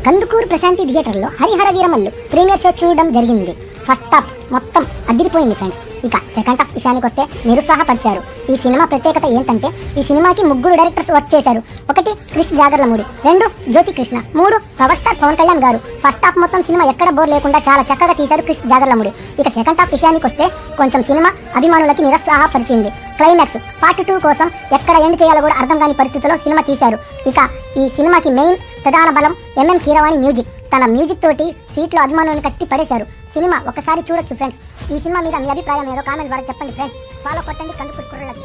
కందుకూరు ప్రశాంతి థియేటర్లో Harihara Veeramallu premiere show చూడడం జరిగింది. ఫస్ట్ హాఫ్ మొత్తం అదిరిపోయింది ఫ్రెండ్స్. ఇక సెకండ్ హాఫ్ విషయానికి వస్తే నిరుత్సాహపరిచారు. ఈ సినిమా ప్రత్యేకత ఏంటంటే ఈ సినిమాకి 3 డైరెక్టర్స్ వర్క్ చేశారు. 1 క్రిష్ జాగర్లమూడి, 2 జ్యోతి కృష్ణ, 3 పవర్ స్టార్ పవన్ కళ్యాణ్ గారు. ఫస్ట్ హాఫ్ మొత్తం సినిమా ఎక్కడ బోర్ లేకుండా చాలా చక్కగా తీశారు క్రిష్ జాగర్లమూడి. ఇక సెకండ్ హాఫ్ విషయానికి వస్తే కొంచెం సినిమా అభిమానులకి నిరుత్సాహపరిచింది. క్లైమాక్స్ పార్ట్ 2 కోసం ఎక్కడ ఎండ్ చేయాలో కూడా అర్థం కాని పరిస్థితిలో సినిమా తీశారు. ఇక ఈ సినిమాకి మెయిన్ ప్రధాన బలం ఎంఎం కీరవాణి మ్యూజిక్. తన మ్యూజిక్ తోటి సీట్లో అభిమానులను కట్టి పడేశారు. సినిమా ఒకసారి చూడొచ్చు ఫ్రెండ్స్. ఈ సినిమా మీద మీ అభిప్రాయం ఏదో కామెంట్ ద్వారా చెప్పండి ఫ్రెండ్స్. ఫాలో కొట్టండి కందుకూరు కుర్రలకి.